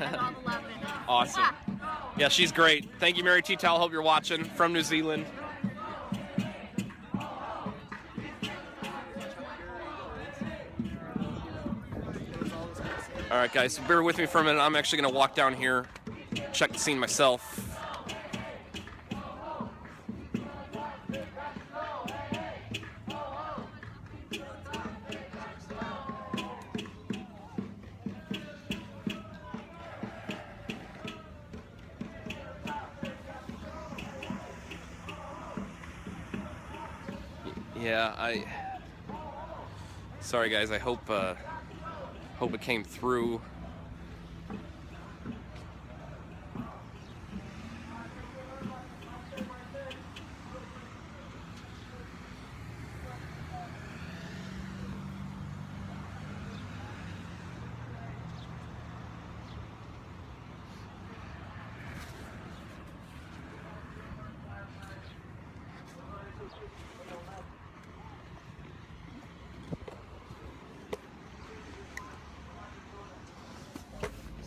and all the love in it. Awesome. Yeah, she's great. Thank you, Mary T. Towell. Hope you're watching from New Zealand. All right, guys, so bear with me for a minute. I'm actually going to walk down here, check the scene myself. Yeah, sorry guys, I hope it came through.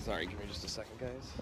Sorry, give me just a second, guys.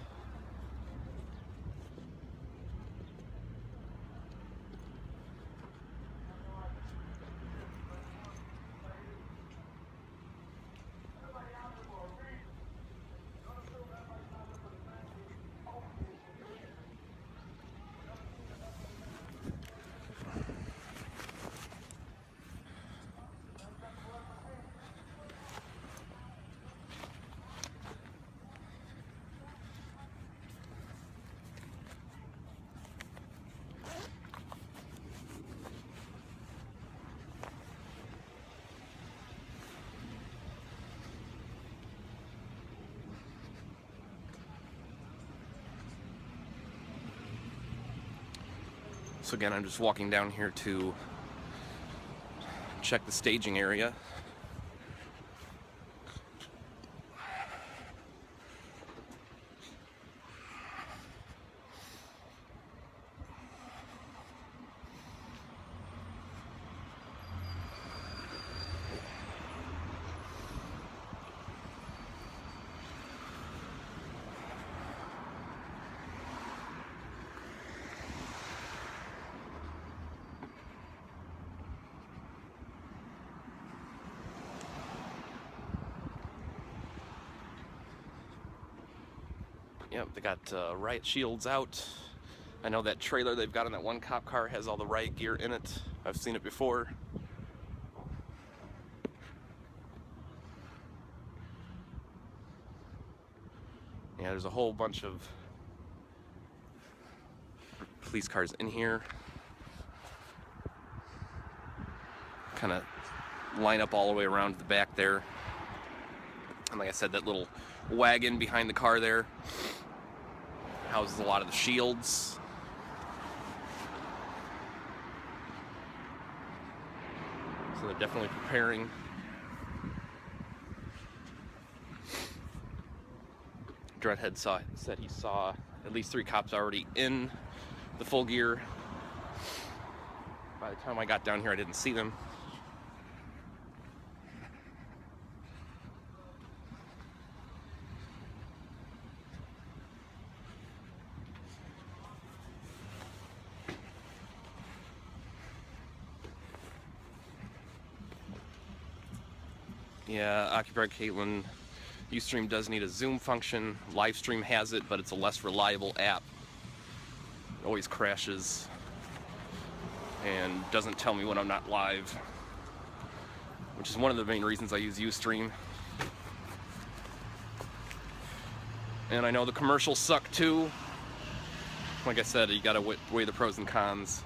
So again, I'm just walking down here to check the staging area. Yep, they got riot shields out. I know that trailer they've got in that one cop car has all the riot gear in it. I've seen it before. Yeah, there's a whole bunch of police cars in here. Kind of line up all the way around to the back there. And like I said, that little wagon behind the car there houses a lot of the shields. So they're definitely preparing. Dreadhead said he saw at least 3 cops already in the full gear. By the time I got down here, I didn't see them. Yeah, Occupier Caitlin, Ustream does need a zoom function. Livestream has it, but it's a less reliable app. It always crashes and doesn't tell me when I'm not live, which is one of the main reasons I use Ustream. And I know the commercials suck too. Like I said, you gotta weigh the pros and cons.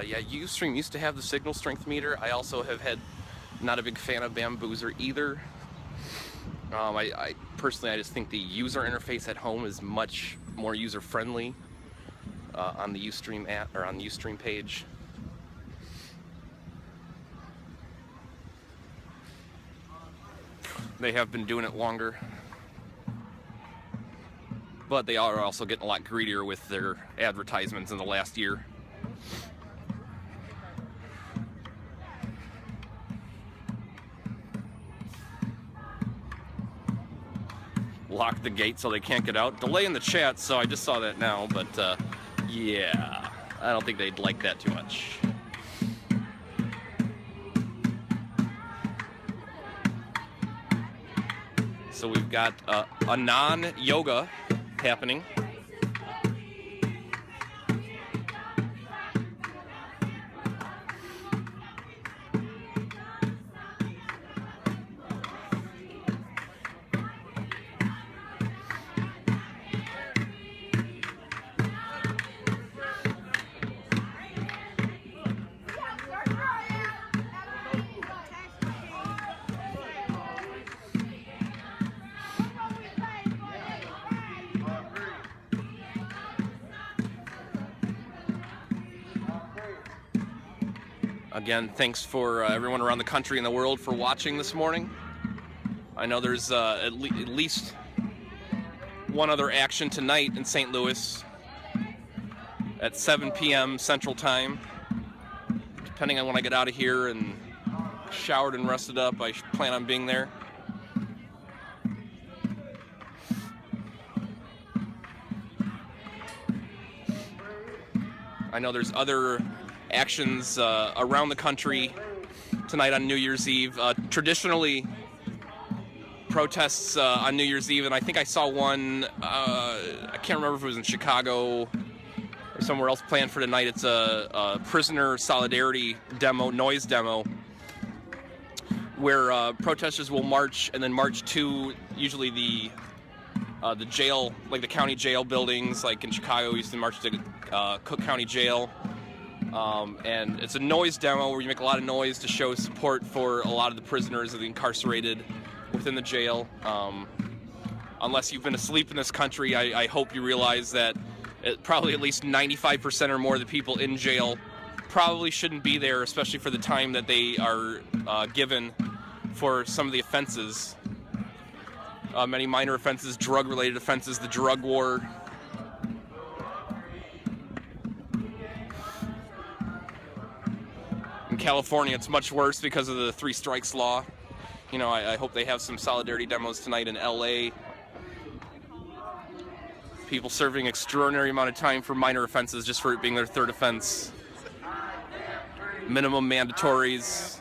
Yeah, Ustream used to have the signal strength meter. I also have had, not a big fan of Bamboozer either. I personally, I just think the user interface at home is much more user-friendly on the Ustream app, or on the Ustream page. They have been doing it longer, but they are also getting a lot greedier with their advertisements in the last year. Lock the gate so they can't get out. Delay in the chat, so I just saw that now, but yeah, I don't think they'd like that too much. So we've got a non-yoga happening. Again, thanks for everyone around the country and the world for watching this morning. I know there's at least one other action tonight in St. Louis at 7 p.m. Central Time. Depending on when I get out of here and showered and rested up, I plan on being there. I know there's other actions around the country tonight on New Year's Eve. Traditionally, protests on New Year's Eve, and I think I saw one, I can't remember if it was in Chicago or somewhere else planned for tonight. It's a prisoner solidarity demo, noise demo, where protesters will march and then march to usually the jail, like the county jail buildings. Like in Chicago, we used to march to Cook County Jail. And it's a noise demo where you make a lot of noise to show support for a lot of the prisoners of the incarcerated within the jail. Unless you've been asleep in this country, I hope you realize that probably at least 95% or more of the people in jail probably shouldn't be there, especially for the time that they are given for some of the offenses. Many minor offenses, drug-related offenses, the drug war. In California, it's much worse because of the 3 strikes law. You know, I hope they have some solidarity demos tonight in LA. People serving extraordinary amount of time for minor offenses just for it being their 3rd offense. Minimum mandatories.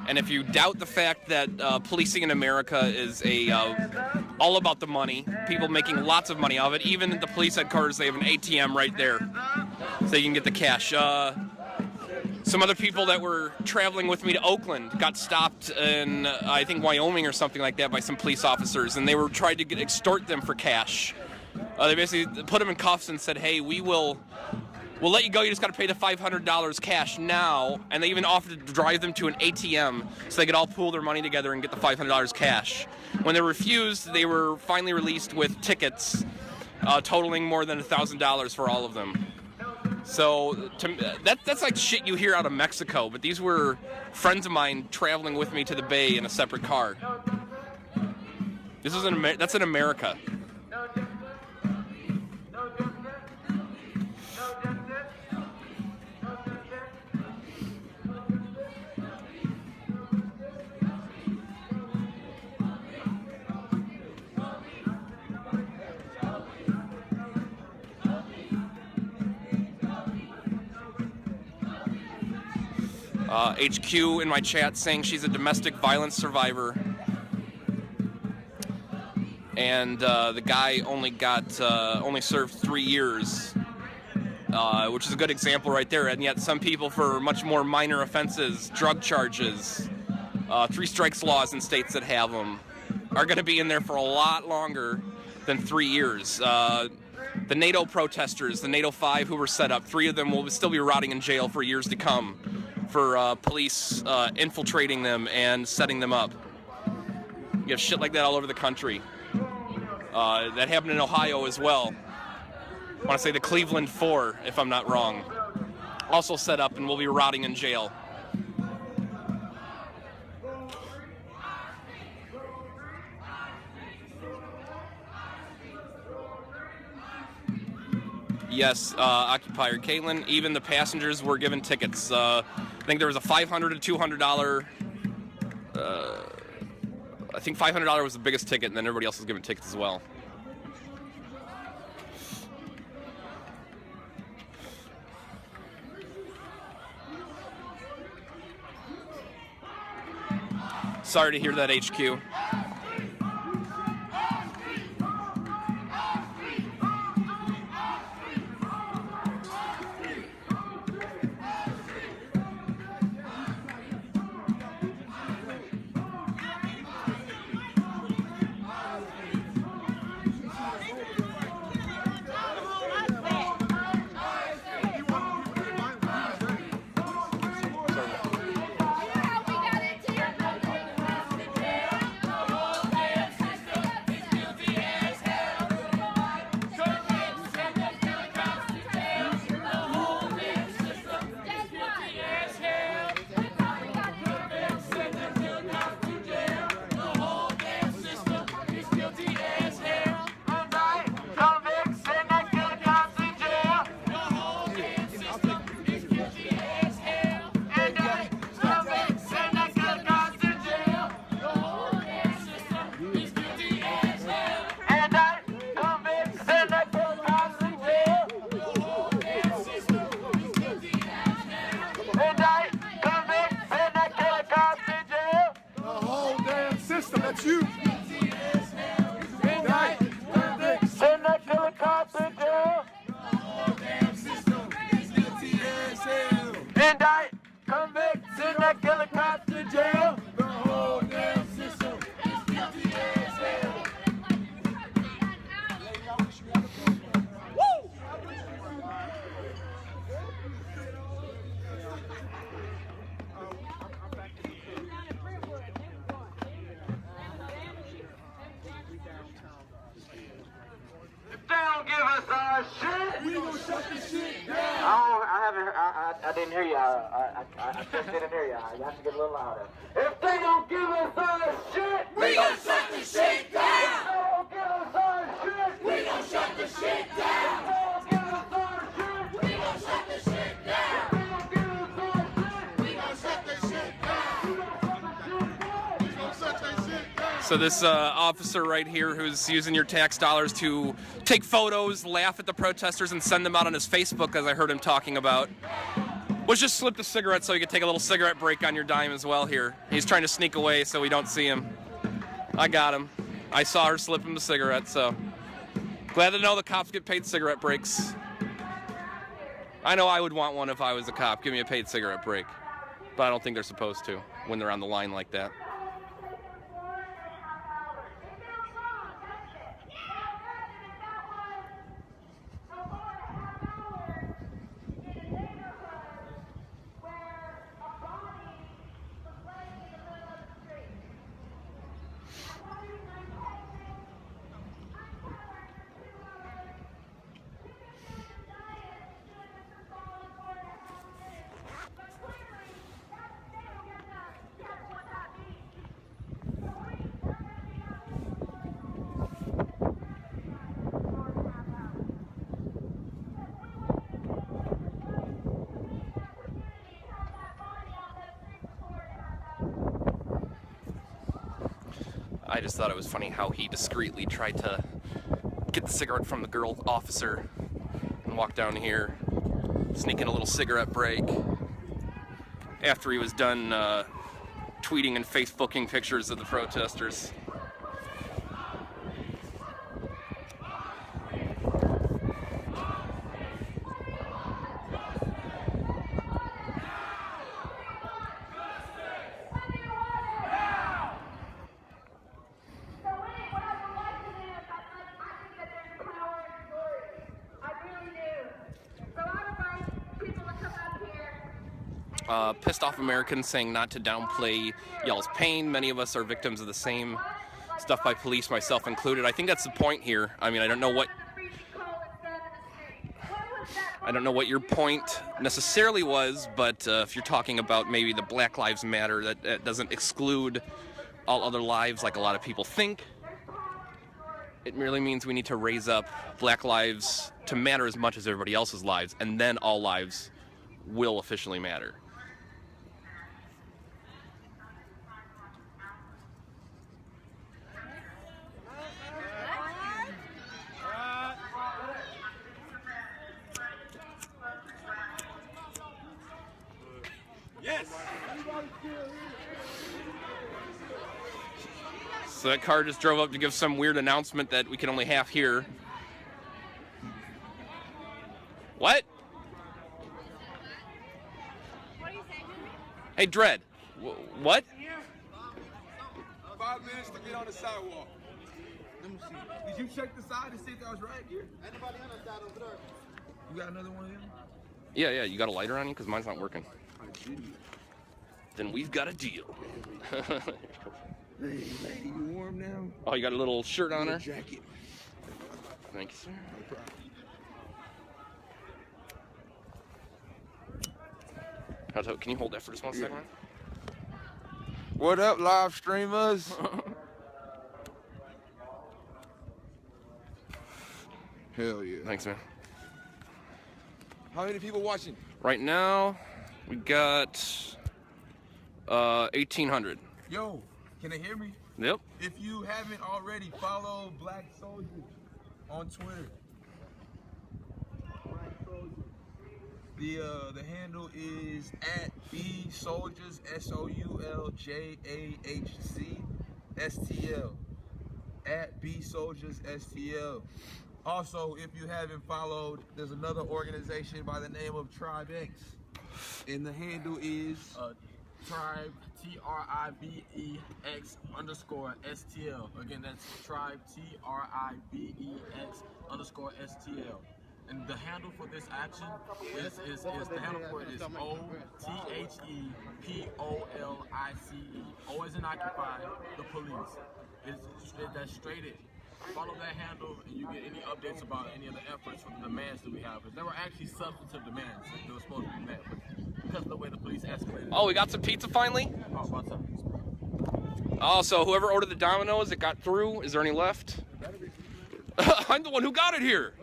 And if you doubt the fact that policing in America is all about the money, people making lots of money out of it, even at the police headquarters, they have an ATM right there, so you can get the cash. Some other people that were traveling with me to Oakland got stopped in, I think, Wyoming or something like that by some police officers, and they were trying to extort them for cash. They basically put them in cuffs and said, hey, we'll let you go, you just got to pay the $500 cash now, and they even offered to drive them to an ATM so they could all pool their money together and get the $500 cash. When they refused, they were finally released with tickets totaling more than $1,000 for all of them. So that's like shit you hear out of Mexico, but these were friends of mine traveling with me to the Bay in a separate car. This is that's in America. HQ in my chat saying she's a domestic violence survivor. and the guy only served 3 years, which is a good example right there. And yet some people, for much more minor offenses, drug charges, 3 strikes laws in states that have them, are going to be in there for a lot longer than 3 years. The NATO protesters, the NATO 5 who were set up, 3 of them will still be rotting in jail for years to come for police infiltrating them and setting them up. You have shit like that all over the country. That happened in Ohio as well. I want to say the Cleveland 4, if I'm not wrong, also set up and will be rotting in jail. Yes, occupier Caitlin, even the passengers were given tickets. I think there was a $500 to $200, I think $500 was the biggest ticket, and then everybody else was given tickets as well. Sorry to hear that, HQ. I didn't hear you. I just didn't hear you. You have to get a little louder. If they don't give us our shit, we gon' shut the shit down. If they don't give us our shit, we gon' shut the shit down. If they don't give us our shit, we gon' shut the shit down. If they don't give us our shit, we gon' shut the shit down. We gon' shut that shit down. So this officer right here who's using your tax dollars to take photos, laugh at the protesters, and send them out on his Facebook, as I heard him talking about, was just slipped a cigarette so he could take a little cigarette break on your dime as well here. He's trying to sneak away so we don't see him. I got him. I saw her slip him a cigarette, so glad to know the cops get paid cigarette breaks. I know I would want one if I was a cop. Give me a paid cigarette break. But I don't think they're supposed to when they're on the line like that. I just thought it was funny how he discreetly tried to get the cigarette from the girl officer and walk down here, sneaking a little cigarette break after he was done tweeting and Facebooking pictures of the protesters. pissed off Americans saying not to downplay y'all's pain. Many of us are victims of the same stuff by police, myself included. I think that's the point here. I mean, I don't know what your point necessarily was, but if you're talking about maybe the Black Lives Matter, that doesn't exclude all other lives like a lot of people think. It merely means we need to raise up Black lives to matter as much as everybody else's lives, and then all lives will officially matter. Yes. So that car just drove up to give some weird announcement that we can only half hear. What? What are you saying? Hey, Dredd. What? 5 minutes to get on the sidewalk. Let me see. Did you check the side to see if that was right here? Anybody on the side over there? You got another one of them? Yeah, you got a lighter on you? Because mine's not working. Then we've got a deal. Hey, lady, you warm now? Oh, you got a little shirt on her? Jacket. Thank you, sir. No problem. Can you hold that for just one second? What up, live streamers? Hell yeah. Thanks, man. How many people watching? Right now, we got 1,800. Yo, can they hear me? Yep. If you haven't already, follow Black Soldiers on Twitter. Black Soldiers. The handle is @BSoldiers SOULJAHC STL @BSoldiers STL. Also, if you haven't followed, there's another organization by the name of Tribe X, and the handle is Tribe TRIBEX_STL. Again, that's Tribe TRIBEX_STL. And the handle for this action is the handle for it is OTHEPOLICE. O as in occupy, the police. That's straight it. Follow that handle and you get any updates about any of the efforts for the demands that we have. Because there were actually substantive demands that were supposed to be met, but because of the way the police escalated. Oh, we got some pizza finally? Oh, what's up? Oh, so whoever ordered the Domino's, it got through. Is there any left? I'm the one who got it here.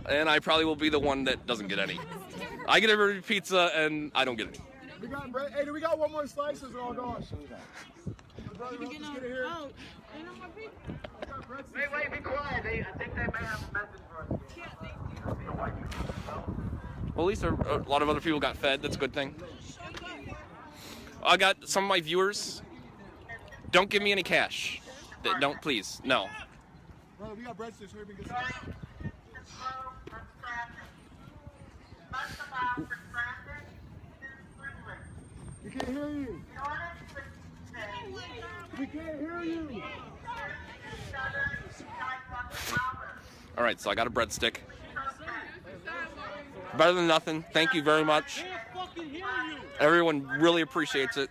And I probably will be the one that doesn't get any. I get every pizza and I don't get any. We got bread. Hey, do we got one more slice? Or is it all gone? Wait, Wait, be quiet. I think they may have a message for us. Well, at least a lot of other people got fed. That's a good thing. I got some of my viewers. Don't give me any cash. Don't, please. No. Brother, we got breadsticks. Where we get some? We can't hear you. We can't hear you. All right, so I got a breadstick. Better than nothing. Thank you very much. Everyone really appreciates it.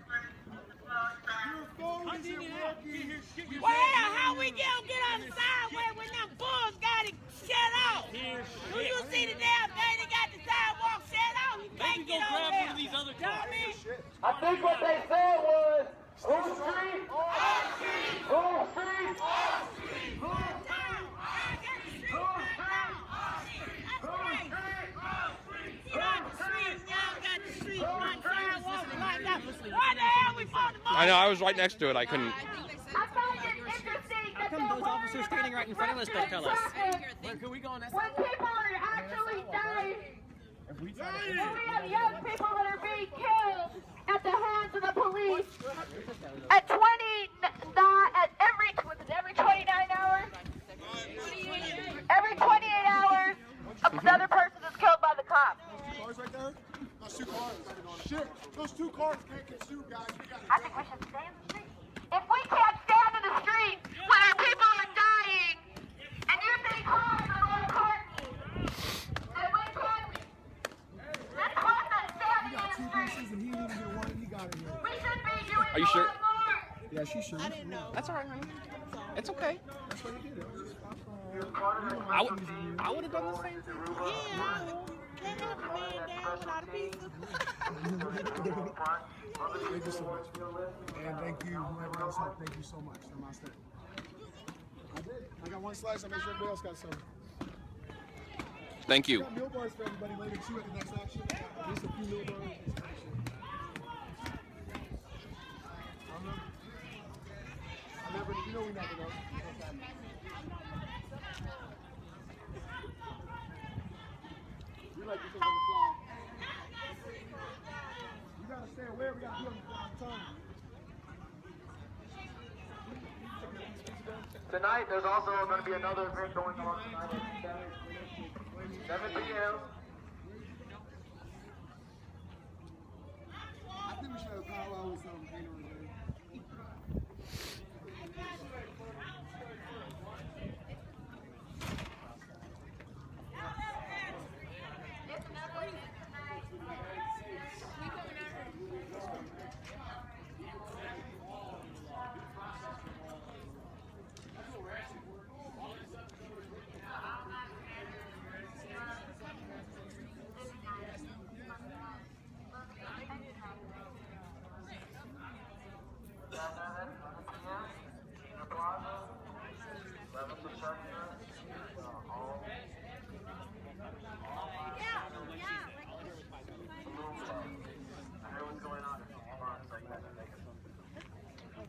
well, how we gonna get on the sidewalk when them bulls got it shut off? Do you see the damn thing? They got the sidewalk shut off. You can't get over there. You know what I mean? I think what they said was, whose street? Our street. Whose street? Our street. Whose street? I know, I was right next to it. I couldn't. I find it interesting that Those officers standing right in front of us don't tell us. Where can we go on that when people are actually dying, when we have young people that are being killed at the hands of the police at every 29 hours? Every 28 hours, another person is killed by the cops. Cars right there? Those two cars. Shit, those two cars can't consume, guys. We gotta I think we should stay in the street. If we can't stand in the street when our people are dying, and you think cars are more important, then we can. season, he didn't even get one. He got it here. Are you sure? Yeah, she should. I didn't know. That's all right, honey. It's okay. That's what he did. I would have done the same thing. Yeah, can't have a man down without a pizza. Thank you so much. And thank you, whoever else helped. Thank you so much. Namaste. I did. I got one slice. I made sure everybody else got some. Thank We you. got meal bars for everybody later too at the next action. Just a few meal bars. You know we never know. We like to think on the fly. We gotta stay aware. We gotta be on the tongue. Tonight, there's also going to be another event going on tonight at 7 p.m. I think we should have a powwow with some caterers.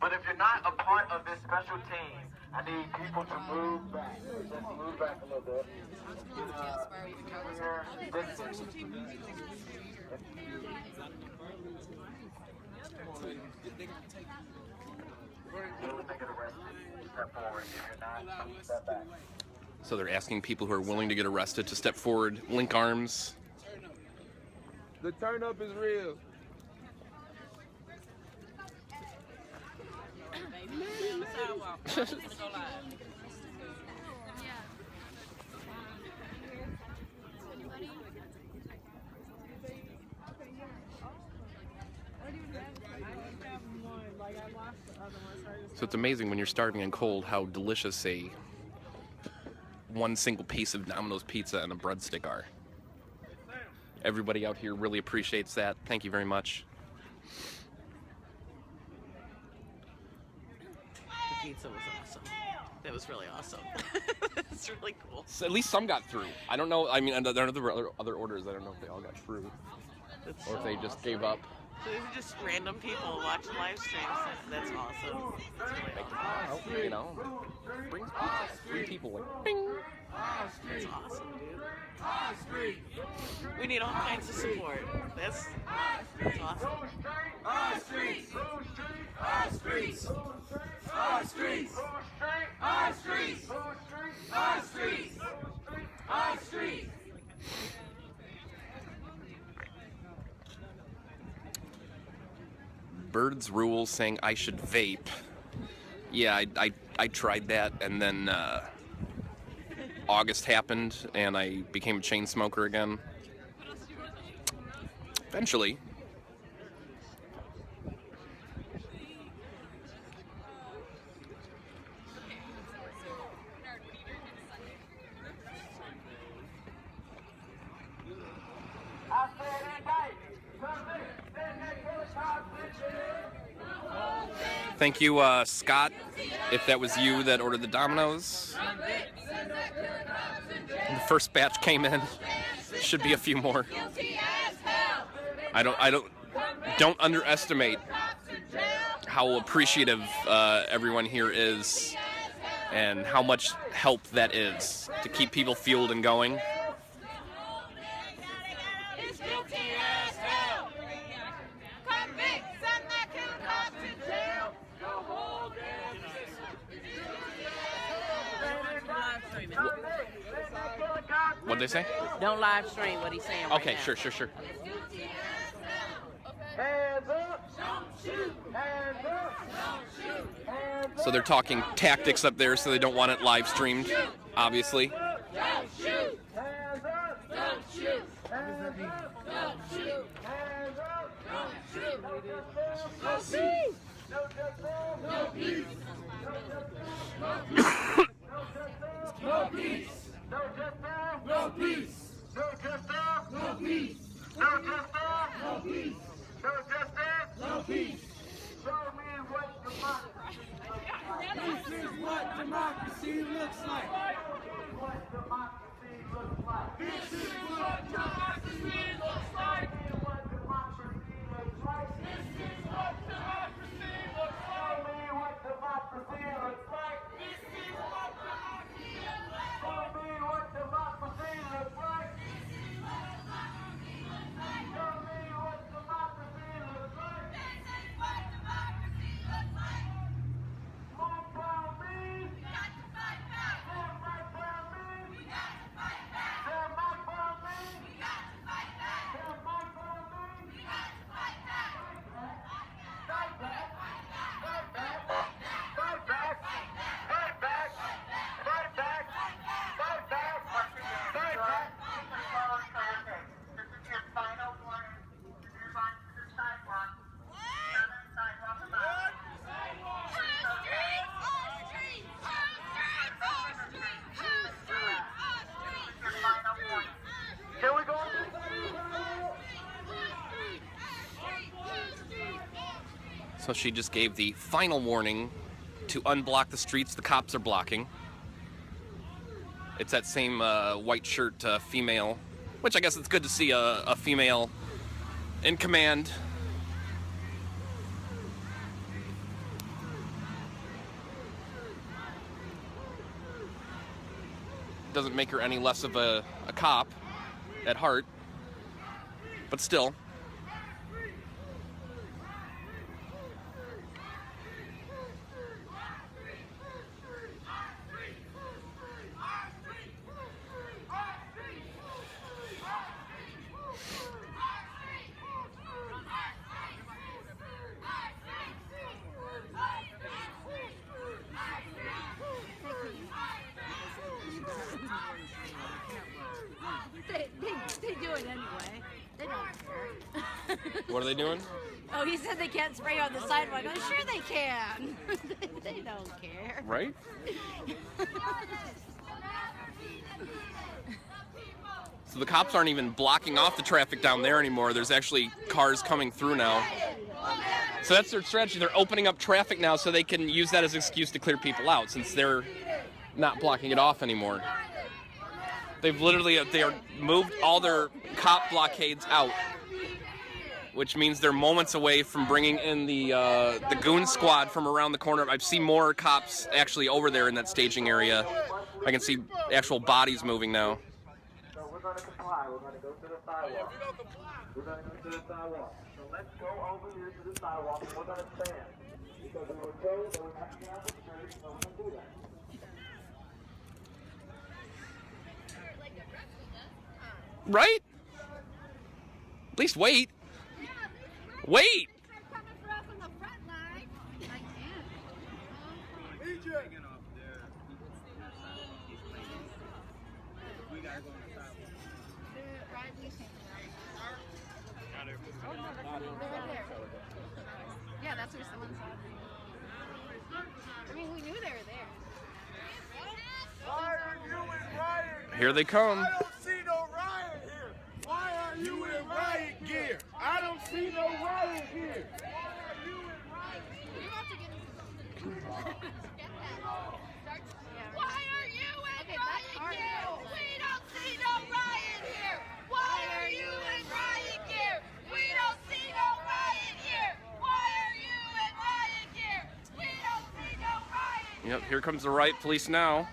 But if you're not a part of this special team, I need people to move back. Just move back a little bit. So they're asking people who are willing to get arrested to step forward, link arms. The turn up is real. So it's amazing when you're starving and cold how delicious one single piece of Domino's pizza and a breadstick are. Everybody out here really appreciates that. Thank you very much. The pizza was awesome. That was really awesome. It's really cool. So at least some got through. I don't know. I mean, there are other orders. I don't know if they all got through, or if they just gave up. So these are just random people watching live streams. That's awesome. That's really awesome. You know, brings pizza. 3 people like bing. That's awesome, dude. We need all kinds of support. That's awesome. Our streets! Our streets! Our streets! Our streets! Our streets! Our streets! Birds Rule saying I should vape. Yeah, I tried that, and then August happened, and I became a chain smoker again. Eventually. Thank you, Scott, if that was you that ordered the Domino's. The first batch came in. Should be a few more. I don't underestimate how appreciative everyone here is and how much help that is to keep people fueled and going. What'd they say? Don't live stream what he's saying right Okay, now. sure. Hands up! Don't shoot! Hands up! Don't shoot! Hands up! So they're talking tactics up there, so they don't want it live streamed, obviously. Don't shoot! Hands up! Don't shoot! Hands up. Don't shoot. Hands up. Don't shoot. No justice. No peace. No justice. No peace. No justice. No peace. No justice. No peace. No justice. No peace. No justice. No peace. No justice. No peace. Show me what democracy looks like. This is what democracy looks like. What democracy looks like. This is what democracy looks like. What democracy looks like. This is what democracy looks like. Show me what democracy looks like. This is what democracy looks like. Show me what democracy looks like. This is what democracy looks like. Show me what democracy looks like. This is what democracy looks like. March down me. We got to fight back. March down me. We got to fight back. March down me. We got to fight back. March down me. We got to fight back. Fight back. Fight back. Fight back. Fight back. Fight back. Fight back. Fight back. Fight back. This is your final warning. Move on to the sidewalk. The other sidewalk above. Your final warning. Can we go on this side? So she just gave the final warning to unblock the streets the cops are blocking. It's that same white shirt female, which I guess it's good to see a female in command. Doesn't make her any less of a cop at heart, but still. They do it anyway. They don't care. What are they doing? Oh, he said they can't spray on the sidewalk. I'm sure they can. They don't care. Right? So the cops aren't even blocking off the traffic down there anymore. There's actually cars coming through now. So that's their strategy. They're opening up traffic now so they can use that as an excuse to clear people out since they're not blocking it off anymore. They've literally moved all their cop blockades out, which means they're moments away from bringing in the goon squad from around the corner. I've seen more cops actually over there in that staging area. I can see actual bodies moving now. So we're going to comply. We're going to go to the sidewalk. We're going to go to the sidewalk. So let's go over here to the sidewalk and we're going to stand. Because we were told that we have to get out the street, so we're going to do that. Right? At least wait. Wait! Yeah, that's where someone saw them. I mean, we knew they were there. Why are you in riot? Here they come. I don't see no riot here. Why are you in riot gear? I don't see no riot gear. Why are you in riot gear? You have to get into Why are you in riot gear? We don't see no riot here. Why are you in riot gear? We don't see no riot here. Why are you in riot gear? We don't see no riot here. Yep, here comes the riot police now.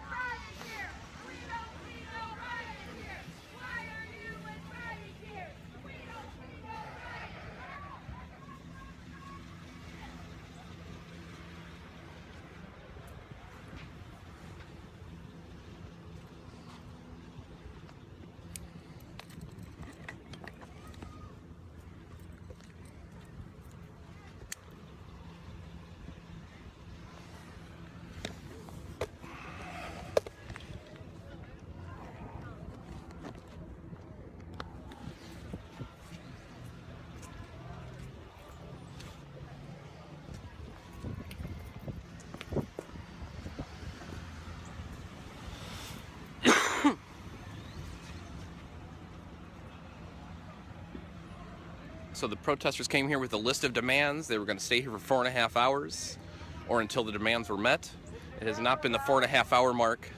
So the protesters came here with a list of demands. They were going to stay here for 4.5 hours or until the demands were met. It has not been the 4.5 hour mark.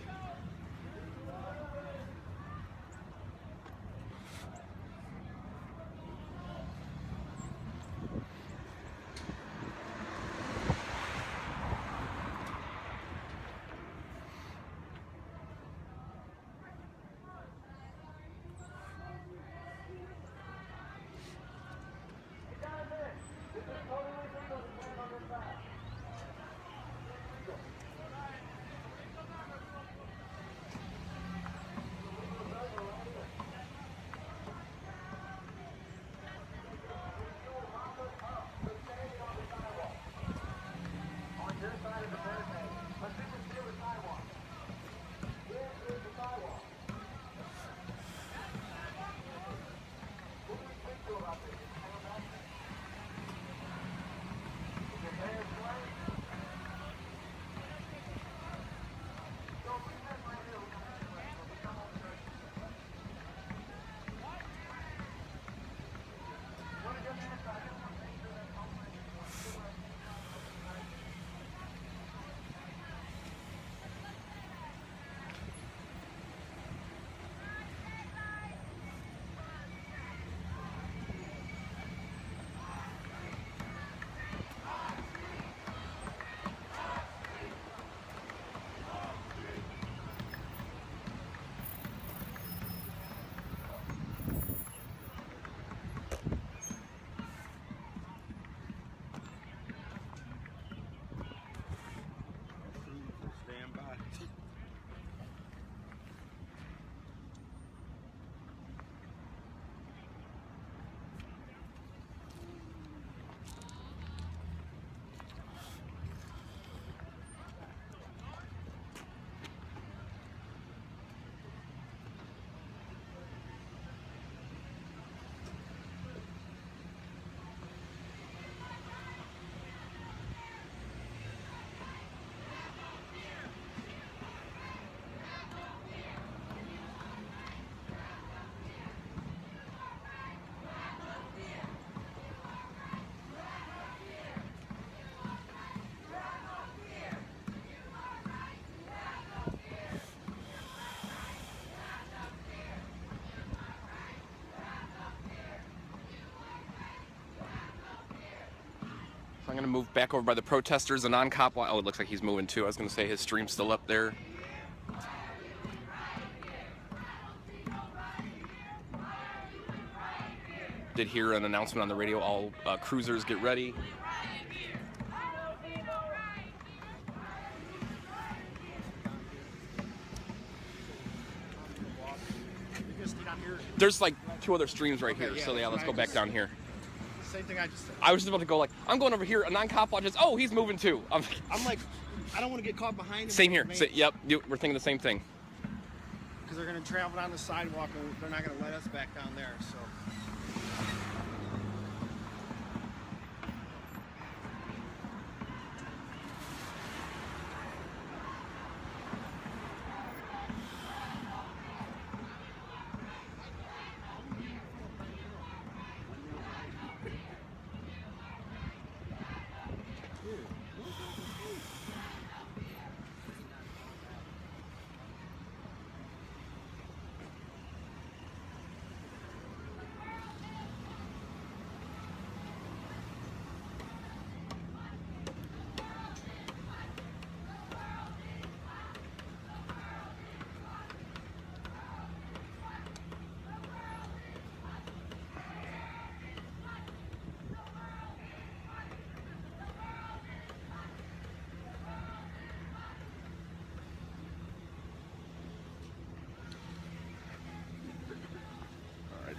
I'm going to move back over by the protesters, the non-cop line. Oh, it looks like he's moving too. I was going to say his stream's still up there. Did hear an announcement on the radio, all cruisers get ready. There's like 2 other streams right here, so yeah, let's go back down here. Same thing I just said. I was just about to go like, I'm going over here, a non-cop watches, oh, he's moving too. I'm like, I don't want to get caught behind him. Same here. Yep, we're thinking the same thing. Because they're going to travel down the sidewalk and they're not going to let us back down there, so.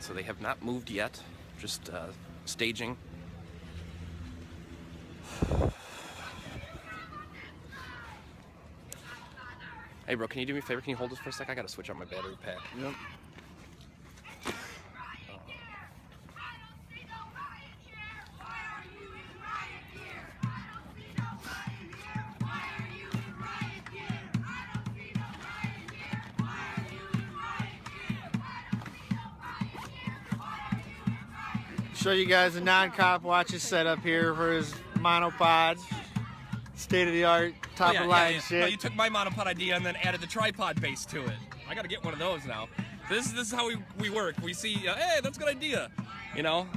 So they have not moved yet, just staging. Hey bro, can you do me a favor? Can you hold this for a sec? I gotta switch on my battery pack. Yep. Show you guys a non-cop watches setup here for his monopod. State-of-the-art, top-of-the-line shit. No, you took my monopod idea and then added the tripod base to it. I got to get one of those now. This is how we work. We see, hey, that's a good idea. You know,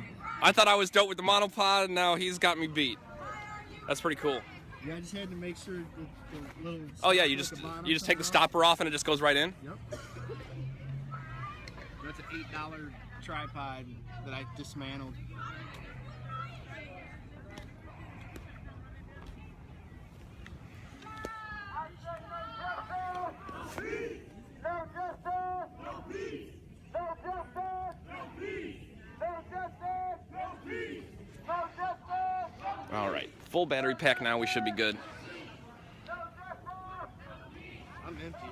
I thought I was dope with the monopod, and now he's got me beat. That's pretty cool. Yeah, I just had to make sure the little. Oh yeah, you just take the stopper off and it just goes right in. Yep. That's an $8 tripod that I dismantled. All right, full battery pack now. We should be good. I'm empty.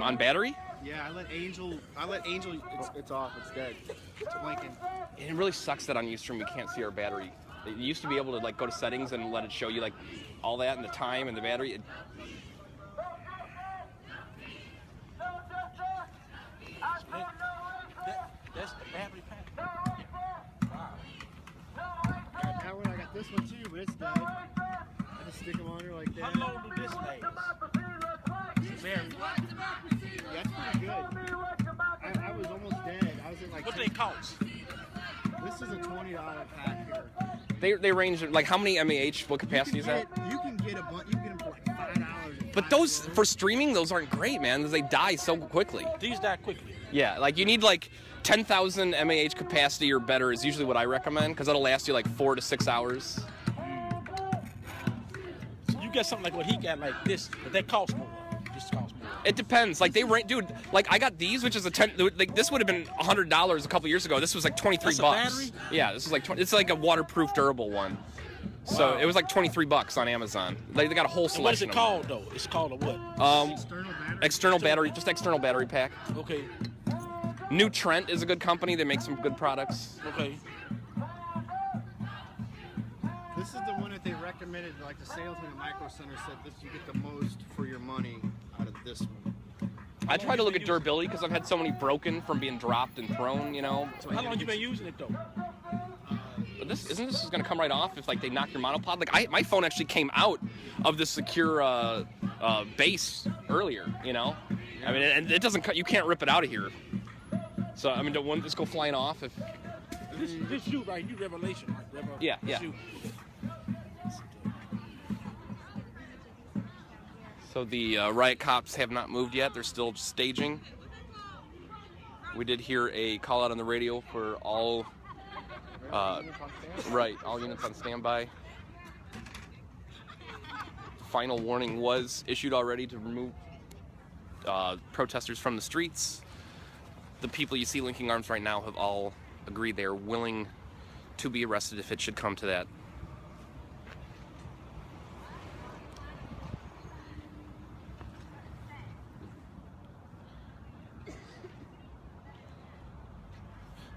On battery? Yeah, I let Angel. It's off. It's dead. It's blinking. It really sucks that on Ustream we can't see our battery. You used to be able to like go to settings and let it show you like all that and the time and the battery. That's the battery pack. That one, I got this one too, but it's dead. I just stick them on here like that. How long do this last? Very. That's pretty good. I was almost dead. I was at like. What they cost? This is a $20 pack here. They range like how many mAh? What capacity is that? You can get a bunch. You can get them for like $5. But those for streaming, those aren't great, man. They die so quickly. These die quickly. Yeah, like you need like 10,000 mAh capacity or better is usually what I recommend because that'll last you like 4 to 6 hours. So you got something like what he got like this, but that costs more. Just costs more. It depends. Like dude. Like I got these, which is like this would have been $100 a couple years ago. This was like 23 That's bucks. A battery? Yeah, this is like it's like a waterproof, durable one. So Wow. it was like 23 bucks on Amazon. They got a whole And what is selection. it called though? It's called a what? External battery, just external battery pack. Okay. New Trent is a good company. They make some good products. Okay. This is the one that they recommended. Like the salesman at Micro Center said, this you get the most for your money out of this one. I try to look at durability because I've had so many broken from being dropped and thrown. You know. How long you been using it though? But this just going to come right off if like they knock your monopod. Like my phone actually came out of the secure base earlier. You know. I mean, and it doesn't cut. You can't rip it out of here. So I mean, wouldn't this go flying off if? This shoe right, you Revelation. Yeah. Shoe. So the riot cops have not moved yet. They're still staging. We did hear a call out on the radio for all all units on standby. Final warning was issued already to remove protesters from the streets. The people you see linking arms right now have all agreed they are willing to be arrested if it should come to that.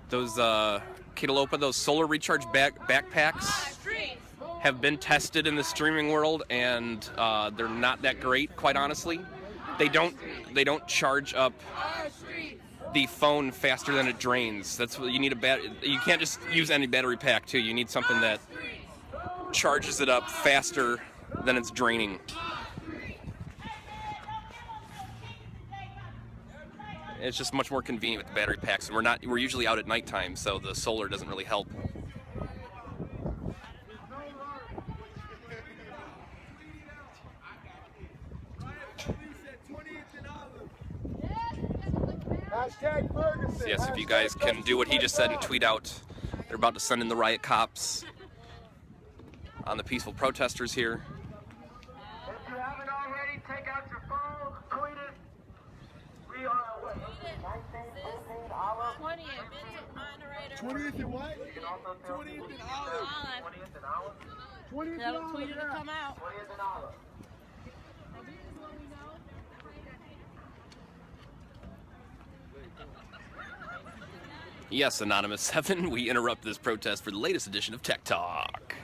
Those Kitalopa, those solar recharge backpacks have been tested in the streaming world, and they're not that great, quite honestly. They don't charge up the phone faster than it drains. That's what you need. You can't just use any battery pack too. You need something that charges it up faster than it's draining. It's just much more convenient with the battery packs, and we're usually out at nighttime, so the solar doesn't really help. So yes, if you guys can do what he just said and tweet out, they're about to send in the riot cops on the peaceful protesters here. If you haven't already, take out your phone, tweet it. We are 20th and what? 20th and Olive. 20th and Olive. 20th and Olive. Tweet it to come out. 20th and Olive. Yes, Anonymous 7, we interrupt this protest for the latest edition of Tech Talk.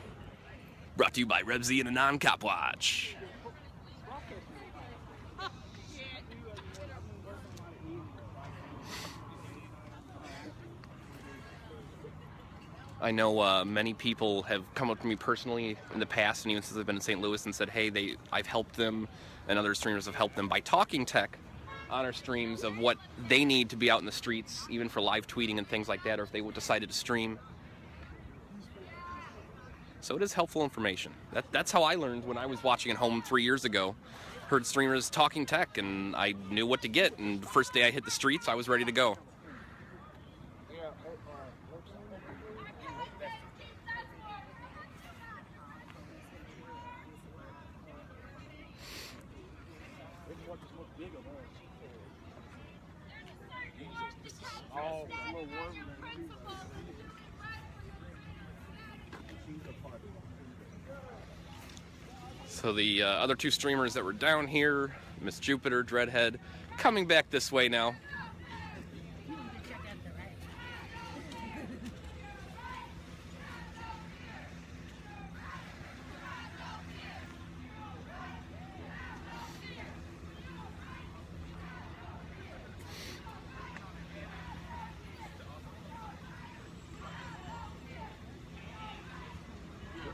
Brought to you by Rebsy and Anon Cop Watch. I know many people have come up to me personally in the past, and even since I've been in St. Louis, and said, hey, I've helped them, and other streamers have helped them by talking tech on our streams of what they need to be out in the streets, even for live tweeting and things like that, or if they decided to stream. So it is helpful information. That's how I learned when I was watching at home 3 years ago. Heard streamers talking tech, and I knew what to get, and the first day I hit the streets, I was ready to go. So the other two streamers that were down here, Miss Jupiter, Dreadhead, coming back this way now.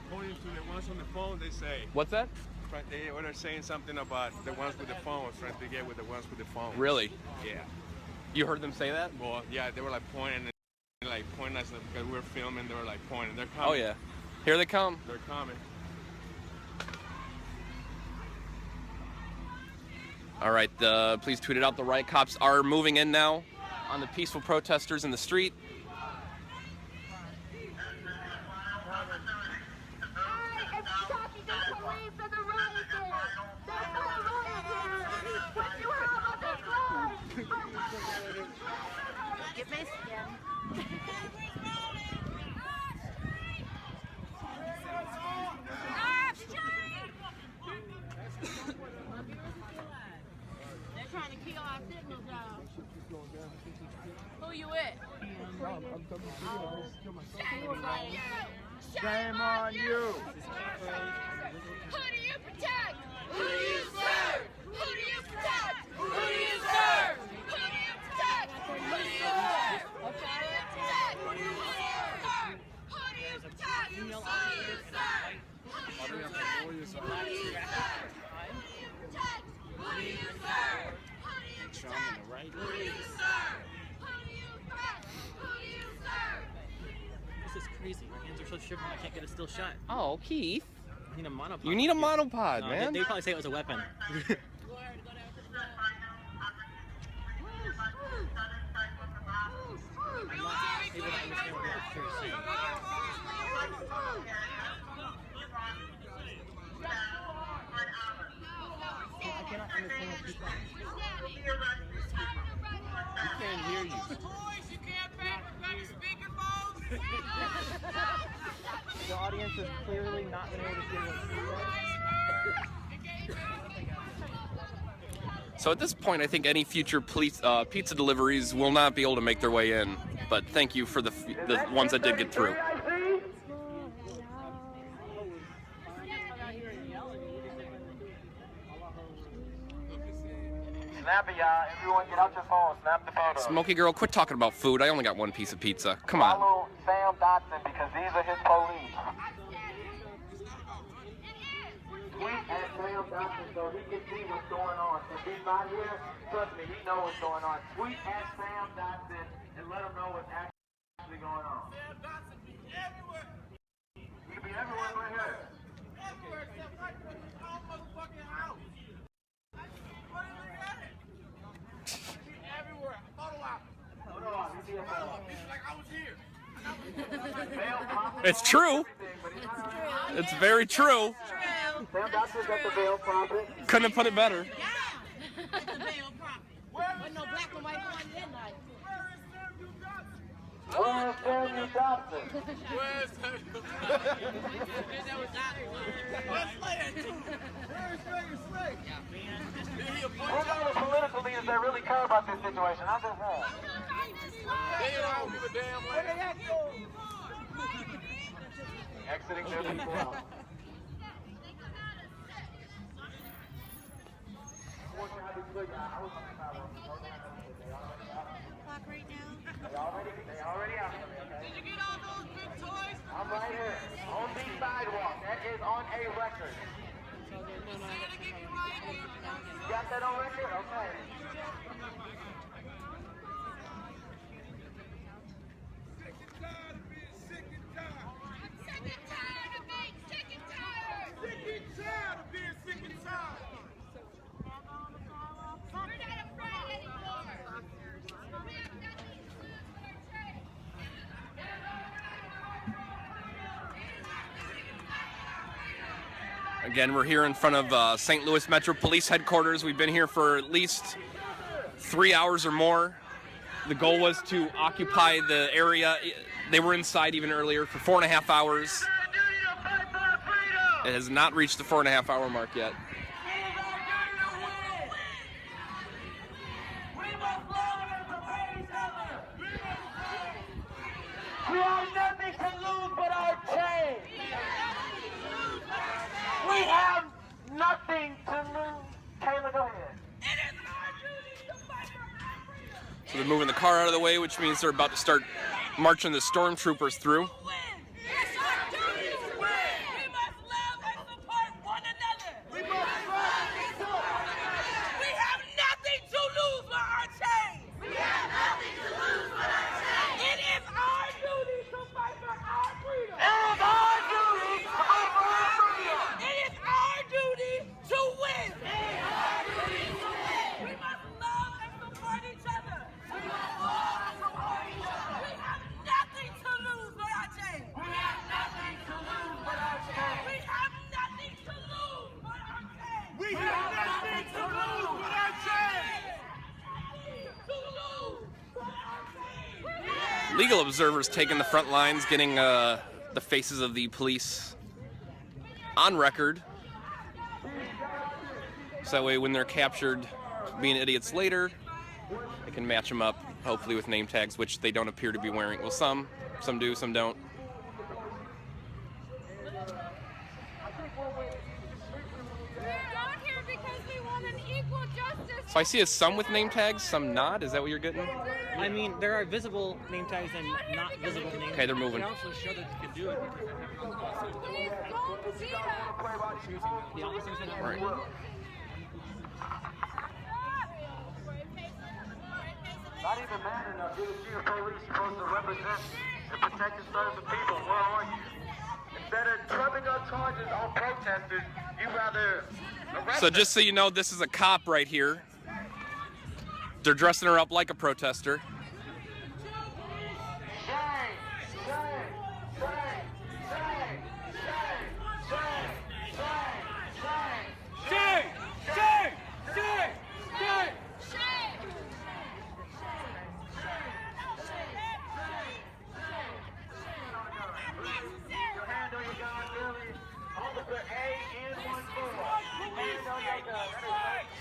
According to the ones on the phone, they say. What's that? When they're saying something about the ones with the phone, was trying to get with the ones with the phone. Really? Yeah. You heard them say that? Well, yeah, they were like pointing, us because we were filming. They were like pointing. They're coming. Oh yeah, here they come. They're coming. All right, please tweet it out. The riot cops are moving in now on the peaceful protesters in the street. Get missed again. They're trying to kill our signals, y'all. Who you with? Shame on you. Who do you protect? Who do you serve? Who do you protect? Who do you serve? Who do you protect? Who do you serve? Who do you protect? Who do you serve? Who do you protect? Who do you serve? Who do you protect? Who do you serve? Who do you protect? Who do you serve? Who do you protect? Who do you serve? Who do you protect? Who do you serve? This is crazy. My hands are so shivering I can't get a still shot. Oh, Keith. I need a monopod. You need a monopod, No, man. They'd probably say it was a weapon. I'm not able to understand what the officer is saying. I cannot understand what people are saying. We can't hear you. You can't back speakerphones. The audience is clearly not been able to hear what you're saying. So at this point, I think any future pizza deliveries will not be able to make their way in. But thank you for the ones that did get through. Snap it, y'all. Everyone get out your phone. Snap the photo. Smokey girl, quit talking about food. I only got one piece of pizza. Come on. Follow Sam Dotson because these are his police. Tweet at Sam Dotson so he can see what's going on. If he's not here, trust me, he knows what's going on. Tweet at Sam Dotson and let him know what's actually going on. Sam Dotson be everywhere. He can be everywhere right here. Everywhere except right in his own motherfucking house. What do you got it? He's everywhere. Photo op. He's like, I was here. It's true. It's very true. Sam Dotson's at the Veil Prophet. Couldn't have put it better. Yeah. It's the Veil Prophet. Wasn't no black and white one that night. Where's Samuel Dotson? Where's Samuel Who's all the political leaders that really care about this situation? I'm just saying. They don't give a damn way. Exiting their people out. Clock right now. They already out. Did you get all those big toys? that on record? Okay. Again, we're here in front of St. Louis Metro Police Headquarters. We've been here for at least 3 hours or more. The goal was to occupy the area. They were inside even earlier for 4.5 hours. It has not reached the 4.5 hour mark yet. We have nothing to lose but our chains. We have nothing to lose. Taylor, go ahead. So they're moving the car out of the way, which means they're about to start marching the stormtroopers through. Legal observers taking the front lines, getting the faces of the police on record. So that way when they're captured being idiots later, they can match them up, hopefully with name tags, which they don't appear to be wearing. Well, some do, some don't. So I see some with name tags, some not. Is that what you're getting? I mean, there are visible name tags and not visible name tags. Okay, they're moving. You can also show that you can do it. The officers are not moving. Not even man enough. You're the chief of police. You're supposed to represent and protect and serve the people. Where are you? Instead of trumping up charges on protesters, you rather arrest So just so you know, this is a cop right here. They're dressing her up like a protester.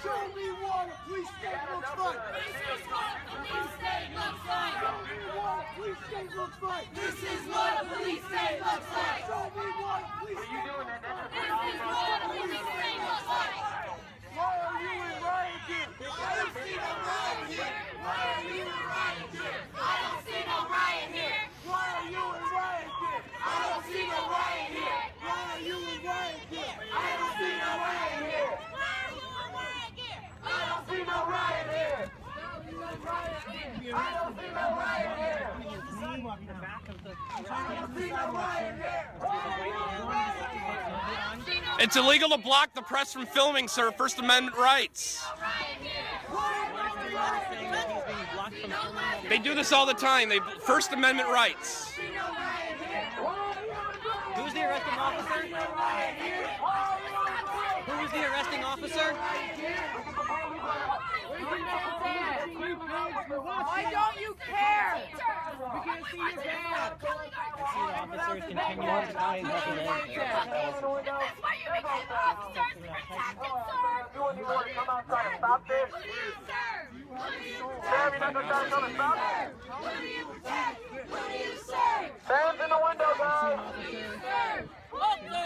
Show me what a police state looks like. This is what a police state looks like. Show me what a police state looks like. This is what a police state looks like. Show me what a police state looks like. This is what a police state looks like. Why are you in riot gear? I don't see no riot here. Why are you in riot gear? I don't see no riot here. Why are you in riot gear? I don't see no riot here. Why are you in riot gear? I don't see no riot here. I don't see no riot here! I don't see no riot here! I don't see no riot here! It's illegal to block the press from filming, sir. First Amendment rights. They do this all the time. First Amendment rights. Who's the arresting officer? Who was the arresting officer? Why don't you care? We can't see your dad. I see the officers continuing to try and help him. That's why you became officers to protect and serve. You want to come out and try to stop this? Who do you serve? Sam, you're not going to try to come and stop it? Who do you protect? Who do you serve? Sam's in the window, guys. Who do you serve? Who do you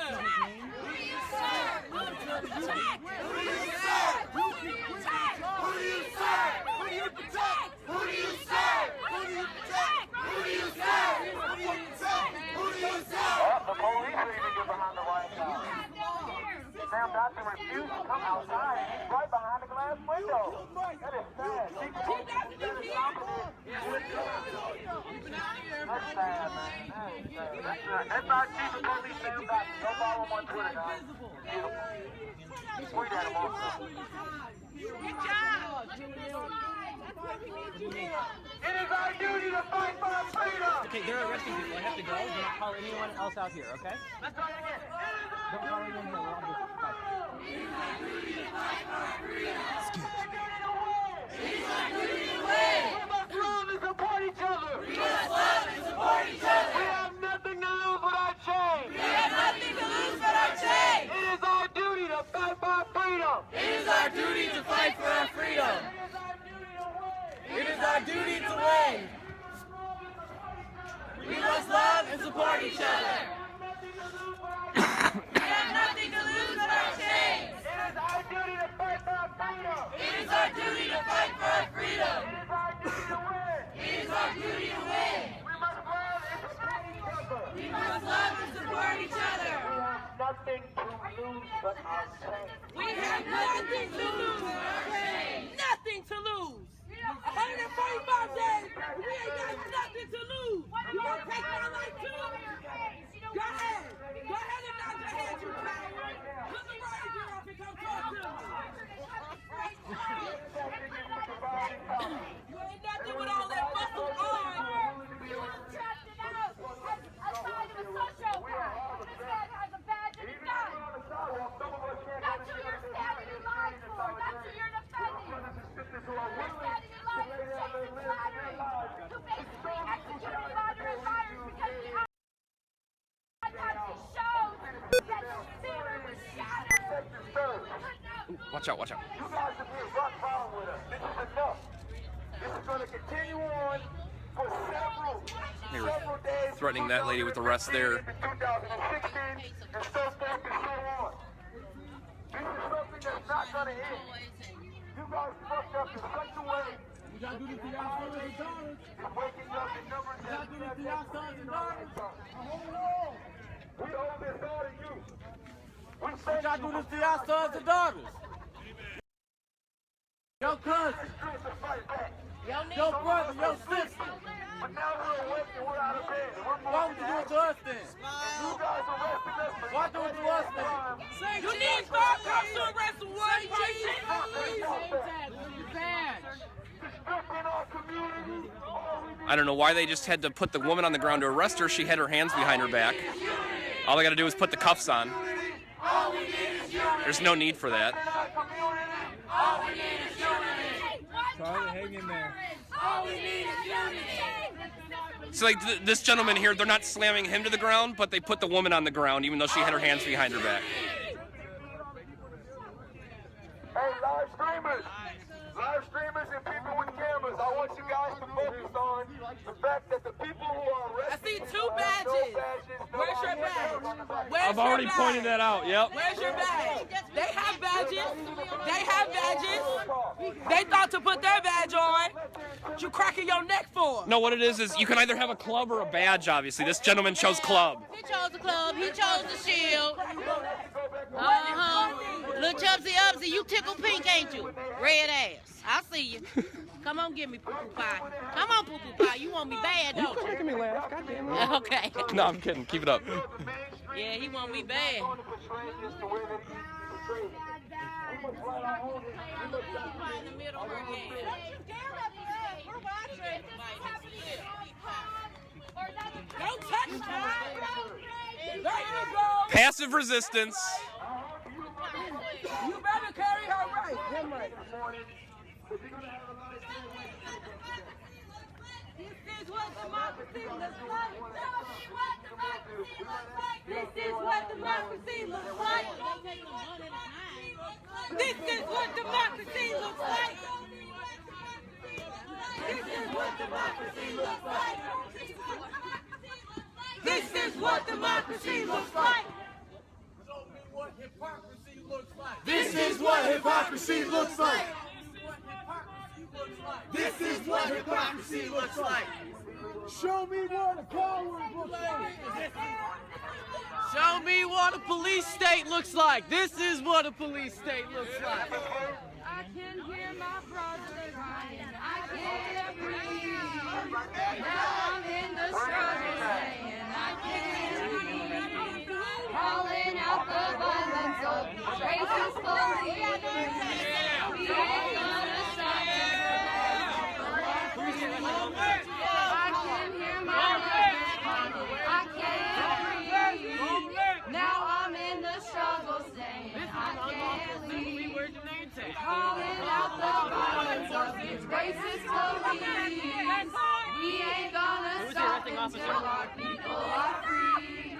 protect? Who do you serve? Who do you protect? Who do you serve? Who do you protect? Who do you serve? Who do you protect? Who do you serve? Who do you protect? Who do you serve? Who do you protect? Who do you serve? Oh, the police are even get behind the white car. Sam Dotson refused to come outside. He's right behind the glass window. That is sad. That's sad, man. That's our chief of police, man. Go follow him on Twitter, guys. Tweet at him also. Good job. It is our duty to fight for our freedom. Okay, they're arresting people. I have to go. Do not call anyone else out here, okay? Let's try it again. Don't call anyone here. We're on this. It is our duty to fight for our freedom. It is our duty to win. We must love and support each other. We must love and support each other. We have nothing to lose but our change. We have nothing to lose but our change. It is our duty to fight for our freedom. It is our duty to fight for our freedom. It is our duty to win. We must love and support each other. We have nothing to lose but our change. It is our duty to fight for our freedom. It is our duty to fight for our freedom. It is our duty to win. It is our duty to win. We must love and support each other. We must love and support each other. Nothing to lose but our change. We have nothing to lose but our change. Nothing to lose. 145 days. We ain't got nothing to lose. You want to take my life too? Go ahead. Go ahead and nod your head, you coward. Put the razor up and come talk to me. You ain't nothing with all that muscle on. You trapped it out as kind of a sociopath. This man has a badge and a gun. That's who you're standing in line for. That's who you're defending. You're standing in line for Jason Flannery, who basically executed moderate liars because the autopsy shows that his theory was shattered. Watch out, watch out. You guys have been rock bottom with us. This is enough. This is going to continue on for several days. Threatening that lady with arrest there. 2016 and so forth and so on. This is something that's not going to end. You guys fucked up in such a way. We gotta do this to y'all sons and daughters. It's waking up in numbers We gotta do this to y'all sons and daughters. We owe this all to you. We We gotta do this to y'all sons and daughters. Your cousin, your brother, your sister. But now we're awake and we're out of bed. Why would you do it to us then? You guys arrested us for Why do it to us then? You need 5 cops to arrest one I don't know why they just had to put the woman on the ground to arrest her. She had her hands behind her back. All they got to do is put the cuffs on. There's no need for that. All we need is unity. Try to hang in there. All we need is unity. So like this gentleman here, they're not slamming him to the ground, but they put the woman on the ground even though she had her hands behind her back. Hey, live streamers and people with cameras, I want you guys to focus on the fact that the people who are arrested. I see 2 badges. Where's your badge? I've already pointed that out, yep. Where's your badge? They have badges. They have badges. They thought to put their badge on. What you cracking your neck for? No, what it is you can either have a club or a badge, obviously. This gentleman chose club. He chose the club. He chose the shield. Little Chubsy Upsy, you tickle pink, ain't you? Red ass. I see you. Come on, give me poo-poo pie. Come on, poo-poo pie. You want me bad, don't you? Making me laugh, goddamn it. Okay. No, I'm kidding. Keep it up. Yeah, he want me bad. Don't touch me. There you go. Passive resistance. You better carry her right. Him right. This is what democracy looks like. This is what democracy looks like. This is what democracy looks like. This is what democracy looks like. This is what democracy looks like. This is what hypocrisy looks like. This is what hypocrisy looks like. Show me what a coward looks like. Show me what a police state looks like. This is what a police state looks like. can hear my brother crying. I can't breathe. Now I'm in the struggle saying I can't breathe. Calling out the violence of these racist police. We ain't gonna stop it. I can hear my brother crying. I can't breathe. Now I'm in the struggle saying I can't leave. Calling out the violence of these racist police. We ain't gonna stop until our people are free.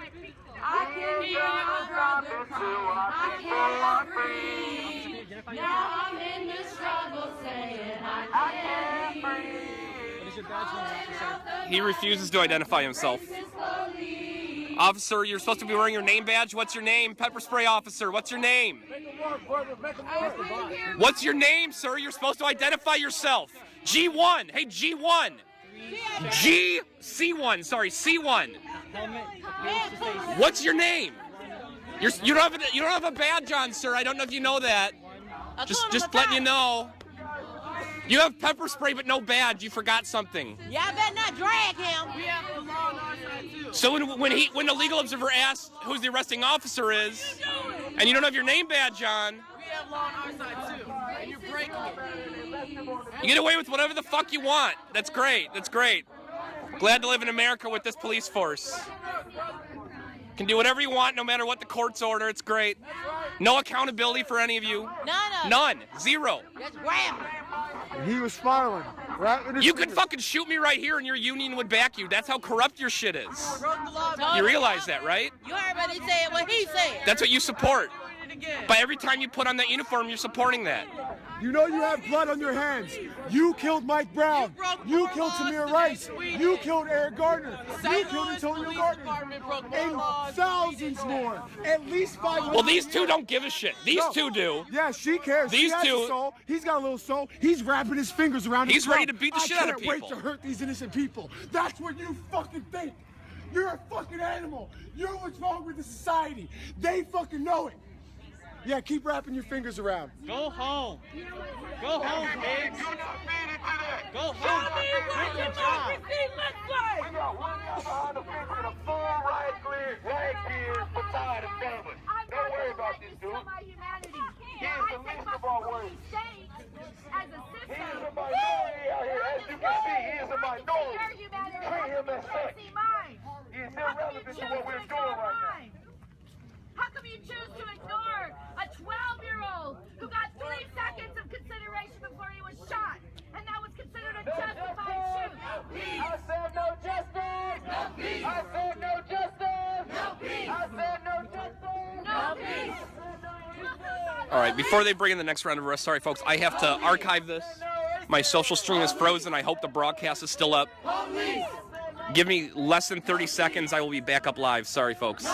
I can hear my brother crying. I can't breathe. Now I'm in the struggle saying I can't breathe. He refuses to identify himself. Officer, you're supposed to be wearing your name badge. What's your name? Pepper spray officer, what's your name? What's your name, sir? You're supposed to identify yourself. G1. Hey, G1. C1. Sorry, C1. What's your name? You don't have a badge on, sir. I don't know if you know that. Just letting you know. You have pepper spray but no badge. You forgot something. Yeah, I better not drag him. We have the law on our side too. So when the legal observer asks who the arresting officer is, and you don't have your name badge on, We have law on our side too. And you're breaking it. you get away with whatever the fuck you want. That's great. That's great. Glad to live in America with this police force. Can do whatever you want, no matter what the courts order. It's great. No accountability for any of you. None. Zero. Just grab him. He was smiling, right? You could fucking shoot me right here and your union would back you. That's how corrupt your shit is. You realize that, right? You heard what he said, what he said. That's what you support. But every time you put on that uniform, you're supporting that. You know you have blood on your hands. You killed Mike Brown. You killed Tamir Rice. You killed Eric Gardner. You killed Antonio Gardner. And thousands more. At least 500. Well, these two don't give a shit. These two do. Yeah, she cares. These she has two. a soul. He's got a little soul. He's wrapping his fingers around his He's ready throat. to beat the shit out of I can't people. wait to hurt these innocent people. That's what you fucking think. You're a fucking animal. You're what's wrong with the society. They fucking know it. Yeah, keep wrapping your fingers around. Go home. Go home, kids. Go home. What your democracy looks like. We got one guy behind the fence with a full right clear, flag kids, baton, and family. Don't worry about this dude. He is the least of our worries. He is a minority out here. As you can see, he is a minority. Treat him as such. He is irrelevant to what we're doing right now. How come you choose to ignore a 12-year-old who got 3 seconds of consideration before he was shot? And that was considered a justified shoot. I said no justice. No peace. I said no justice. No peace. I said no justice. No peace. All right, before they bring in the next round of arrests, sorry, folks, I have to archive this. My social stream is frozen. I hope the broadcast is still up. Give me less than 30 seconds. I will be back up live. Sorry, folks.